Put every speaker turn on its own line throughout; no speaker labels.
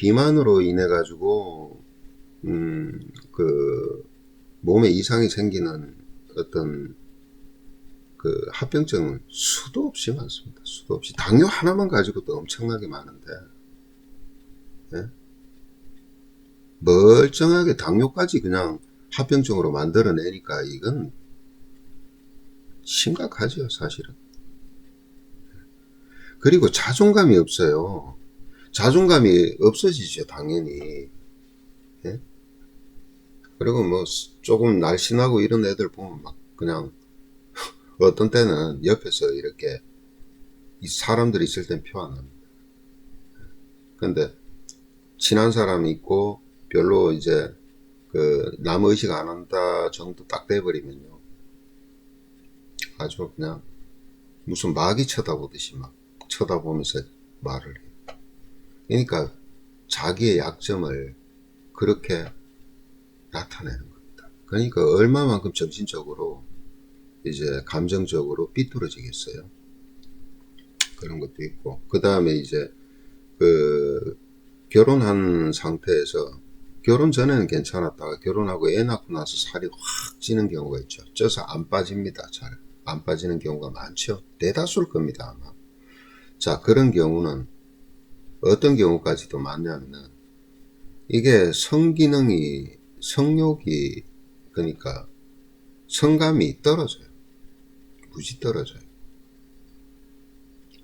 비만으로 인해 가지고 그 몸에 이상이 생기는 어떤 그 합병증은 수도 없이 많습니다. 수도 없이. 당뇨 하나만 가지고도 엄청나게 많은데, 예? 멀쩡하게 당뇨까지 그냥 합병증으로 만들어내니까 이건 심각하죠, 사실은. 그리고 자존감이 없어요. 자존감이 없어지죠, 당연히. 예? 그리고 뭐 조금 날씬하고 이런 애들 보면 막 그냥 어떤 때는 옆에서 이렇게 이 사람들이 있을 땐 표 안 납니다. 근데 친한 사람이 있고 별로 이제 그 남 의식 안 한다 정도 딱 돼버리면요, 아주 그냥 무슨 마귀 쳐다보듯이 막 쳐다보면서 말을 해요. 그러니까 자기의 약점을 그렇게 나타내는 겁니다. 그러니까 얼마만큼 정신적으로 이제 감정적으로 삐뚤어지겠어요. 그런 것도 있고, 그 다음에 이제 그 결혼한 상태에서 결혼 전에는 괜찮았다가 결혼하고 애 낳고 나서 살이 확 찌는 경우가 있죠. 쪄서 안 빠집니다. 잘 안 빠지는 경우가 많죠. 대다수일 겁니다, 아마. 자, 그런 경우는 어떤 경우까지도 많냐면은 이게 성기능이, 성욕이, 그러니까 성감이 떨어져요. 무지 떨어져요.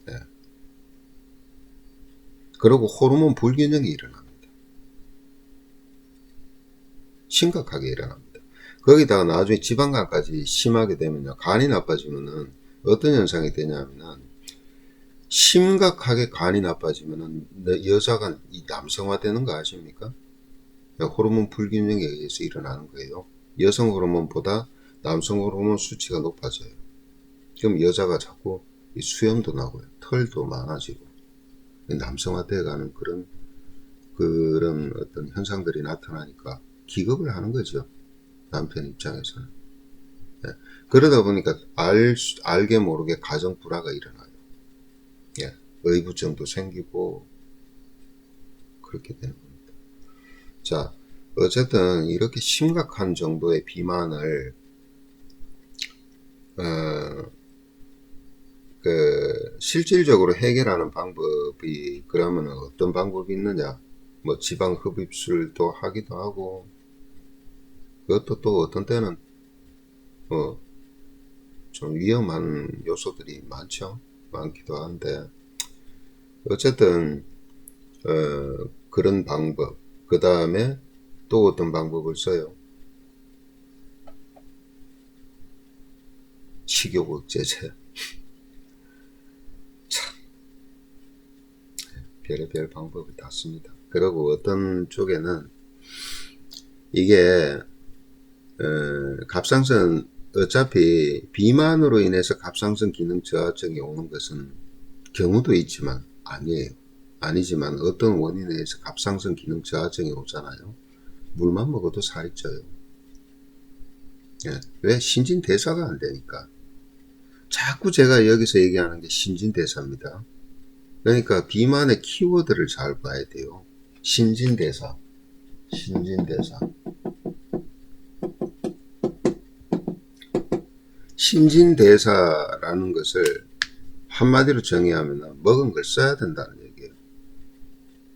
네. 그리고 호르몬 불균형이 일어납니다. 심각하게 일어납니다. 거기다가 나중에 지방간까지 심하게 되면요, 간이 나빠지면은 어떤 현상이 되냐면은, 심각하게 간이 나빠지면은 여자가 남성화되는 거 아십니까? 호르몬 불균형에 의해서 일어나는 거예요. 여성 호르몬보다 남성 호르몬 수치가 높아져요. 그럼 여자가 자꾸 수염도 나고요, 털도 많아지고 남성화되어가는 그런 어떤 현상들이 나타나니까 기겁을 하는 거죠, 남편 입장에서는. 예. 그러다 보니까 알게 모르게 가정 불화가 일어나요. 예. 의부증도 생기고 그렇게 되는 겁니다. 자, 어쨌든 이렇게 심각한 정도의 비만을 실질적으로 해결하는 방법이 그러면 어떤 방법이 있느냐? 뭐 지방 흡입술도 하기도 하고, 그것도 또 어떤 때는 좀 위험한 요소들이 많기도 한데, 어쨌든 그런 방법, 그 다음에 또 어떤 방법을 써요? 식욕 억제제. 참, 별의별 방법을 다 씁니다. 그리고 어떤 쪽에는 이게 갑상선, 어차피 비만으로 인해서 갑상선 기능 저하증이 오는 것은 경우도 있지만 아니에요. 아니지만 어떤 원인에 의해서 갑상선 기능 저하증이 오잖아요. 물만 먹어도 살이 쪄요. 예. 왜? 신진대사가 안 되니까. 자꾸 제가 여기서 얘기하는 게 신진대사입니다. 그러니까 비만의 키워드를 잘 봐야 돼요. 신진대사. 신진대사라는 것을 한마디로 정의하면 먹은 걸 써야 된다는 얘기예요.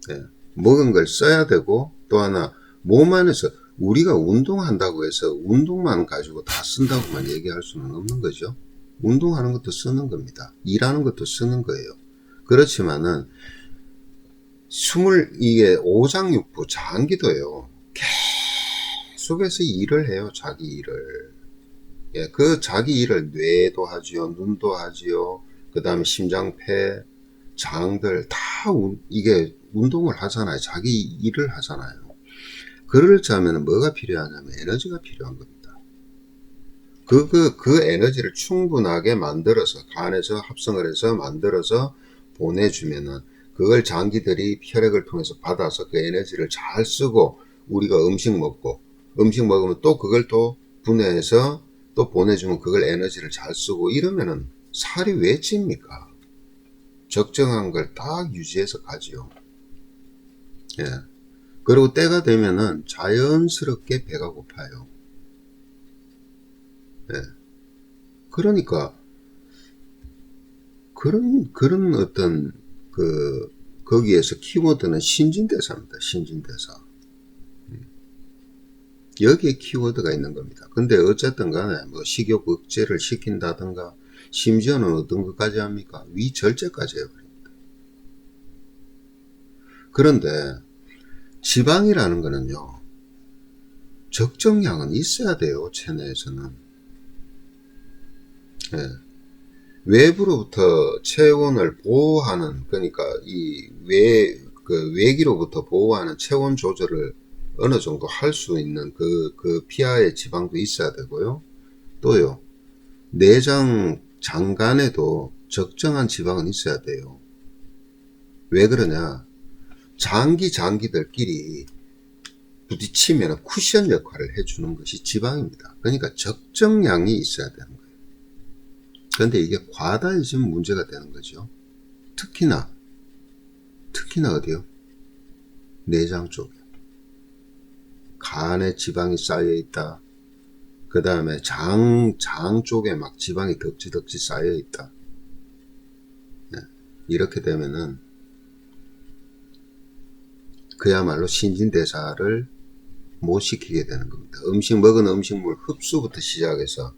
네. 먹은 걸 써야 되고, 또 하나 몸 안에서 우리가 운동한다고 해서 운동만 가지고 다 쓴다고만 얘기할 수는 없는 거죠. 운동하는 것도 쓰는 겁니다. 일하는 것도 쓰는 거예요. 그렇지만은 이게 오장육부 장기도요, 계속해서 일을 해요. 자기 일을. 예, 그 자기 일을 뇌도 하지요, 눈도 하지요, 그 다음에 심장, 폐, 장들 다 이게 운동을 하잖아요. 자기 일을 하잖아요. 그러려면 뭐가 필요하냐면 에너지가 필요한 겁니다. 그 에너지를 충분하게 만들어서 간에서 합성을 해서 만들어서 보내주면은 그걸 장기들이 혈액을 통해서 받아서 그 에너지를 잘 쓰고, 우리가 음식 먹으면 또 그걸 또 분해해서 또 보내주면 그걸 에너지를 잘 쓰고, 이러면은 살이 왜 찝니까? 적정한 걸 딱 유지해서 가지요. 예. 그리고 때가 되면은 자연스럽게 배가 고파요. 예. 그러니까 그런 어떤 거기에서 키워드는 신진대사입니다. 신진대사. 여기에 키워드가 있는 겁니다. 근데 어쨌든 간에 뭐 식욕 억제를 시킨다든가 심지어는 어떤 것까지 합니까? 위절제까지 해버립니다. 그런데 지방이라는 거는요, 적정량은 있어야 돼요. 체내에서는. 예. 외부로부터 체온을 보호하는, 그러니까 외기로부터 보호하는 체온 조절을 어느 정도 할 수 있는 그 피하의 지방도 있어야 되고요. 또요, 내장 장간에도 적정한 지방은 있어야 돼요. 왜 그러냐? 장기들끼리 부딪히면 쿠션 역할을 해주는 것이 지방입니다. 그러니까 적정량이 있어야 되는 거예요. 그런데 이게 과다해지면 문제가 되는 거죠. 특히나 어디요? 내장 쪽에. 간에 지방이 쌓여 있다. 그 다음에 장 쪽에 막 지방이 덕지덕지 쌓여 있다. 네. 이렇게 되면은 그야말로 신진대사를 못 시키게 되는 겁니다. 먹은 음식물 흡수부터 시작해서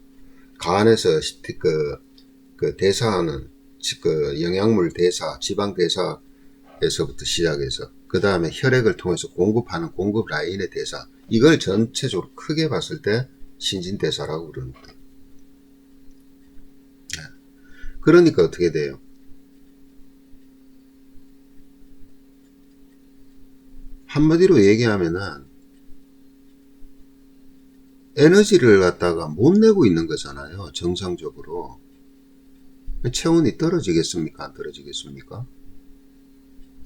간에서 대사하는 영양물 대사, 지방 대사에서부터 시작해서 그 다음에 혈액을 통해서 공급하는 공급 라인의 대사, 이걸 전체적으로 크게 봤을 때 신진대사라고 그러는 거예요. 그러니까 어떻게 돼요? 한마디로 얘기하면은 에너지를 갖다가 못 내고 있는 거잖아요. 정상적으로. 체온이 떨어지겠습니까? 안 떨어지겠습니까?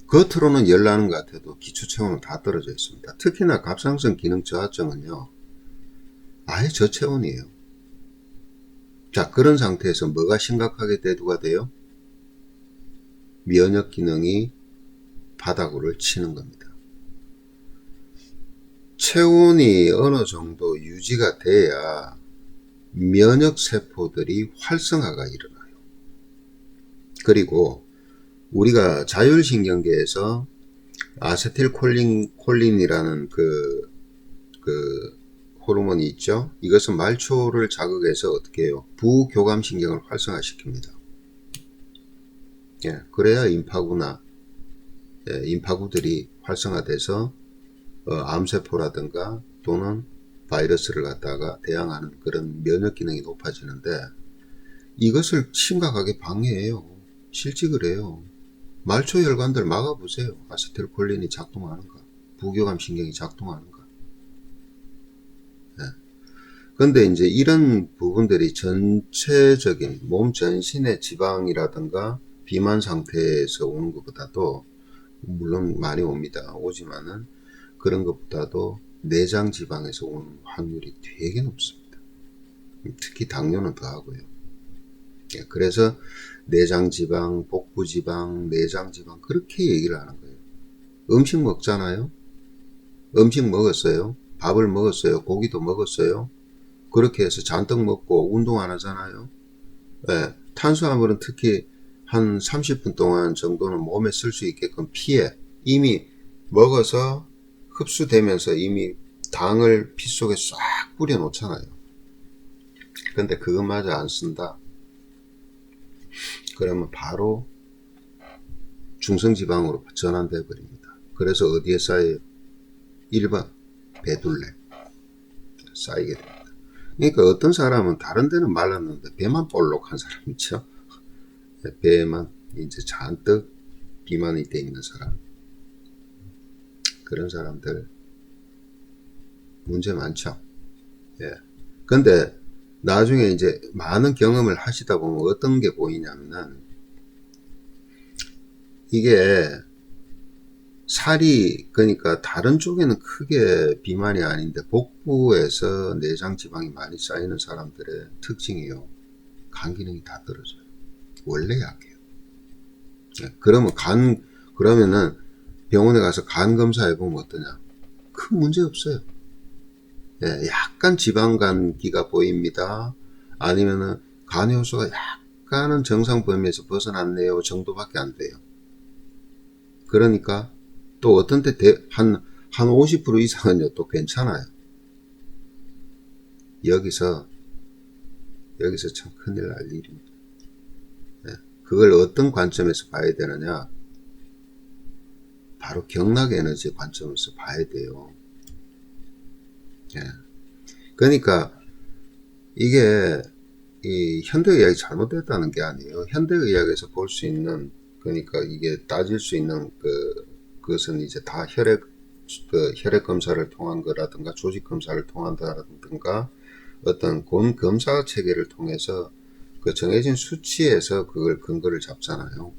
겉으로는 열나는 것 같아도 기초체온은 다 떨어져 있습니다. 특히나 갑상선 기능 저하증은요, 아예 저체온이에요. 자, 그런 상태에서 뭐가 심각하게 대두가 돼요? 면역 기능이 바닥을 치는 겁니다. 체온이 어느 정도 유지가 돼야 면역 세포들이 활성화가 일어나요. 그리고 우리가 자율신경계에서 아세틸콜린이라는 그 호르몬이 있죠. 이것은 말초를 자극해서 어떻게 해요? 부교감신경을 활성화시킵니다. 예, 그래야 임파구들이 활성화돼서 암세포라든가 또는 바이러스를 갖다가 대항하는 그런 면역 기능이 높아지는데, 이것을 심각하게 방해해요. 실제 그래요. 말초 혈관들 막아보세요. 아세틸콜린이 작동하는가, 부교감 신경이 작동하는가. 네. 근데 이제 이런 부분들이 전체적인 몸 전신의 지방이라든가 비만 상태에서 오는 것보다도 물론 많이 오지만은 그런 것보다도 내장 지방에서 오는 확률이 되게 높습니다. 특히 당뇨는 더하고요. 그래서 내장지방, 복부지방, 내장지방 그렇게 얘기를 하는 거예요. 음식 먹잖아요. 음식 먹었어요. 밥을 먹었어요. 고기도 먹었어요. 그렇게 해서 잔뜩 먹고 운동 안 하잖아요. 네, 탄수화물은 특히 한 30분 동안 정도는 몸에 쓸 수 있게끔 피해 이미 먹어서 흡수되면서 이미 당을 피 속에 싹 뿌려 놓잖아요. 근데 그것마저 안 쓴다. 그러면 바로 중성지방으로 전환돼 버립니다. 그래서 어디에 쌓여요? 1번 배둘레 쌓이게 됩니다. 그러니까 어떤 사람은 다른 데는 말랐는데 배만 볼록한 사람 있죠. 배에만 이제 잔뜩 비만이 돼 있는 사람, 그런 사람들 문제 많죠. 예. 근데 나중에 이제 많은 경험을 하시다 보면 어떤 게 보이냐면은, 이게 살이, 그러니까 다른 쪽에는 크게 비만이 아닌데 복부에서 내장 지방이 많이 쌓이는 사람들의 특징이요, 간 기능이 다 떨어져요. 원래 약해요. 그러면은 병원에 가서 간 검사 해보면 어떠냐? 큰 문제 없어요. 예, 약간 지방간기가 보입니다. 아니면은 간효소가 약간은 정상 범위에서 벗어났네요 정도밖에 안 돼요. 그러니까 또 어떤 때 한 50% 이상은요 또 괜찮아요. 여기서 참 큰일 날 일입니다. 예, 그걸 어떤 관점에서 봐야 되느냐? 바로 경락 에너지 관점에서 봐야 돼요. 예. 그러니까 이게 이 현대의학이 잘못됐다는 게 아니에요. 현대의학에서 볼 수 있는, 그러니까 이게 따질 수 있는 그것은 이제 다 혈액 검사를 통한 거라든가 조직 검사를 통한다든가 어떤 검사 체계를 통해서 그 정해진 수치에서 그걸 근거를 잡잖아요.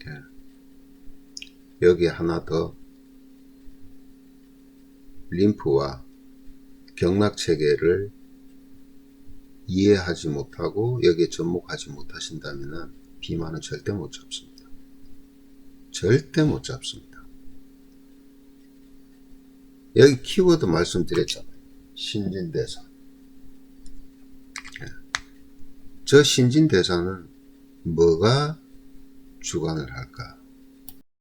예. 여기에 하나 더, 림프와 경락 체계를 이해하지 못하고 여기에 접목하지 못하신다면 비만은 절대 못 잡습니다. 절대 못 잡습니다. 여기 키워드 말씀드렸잖아요. 신진대사. 저 신진대사는 뭐가 주관을 할까?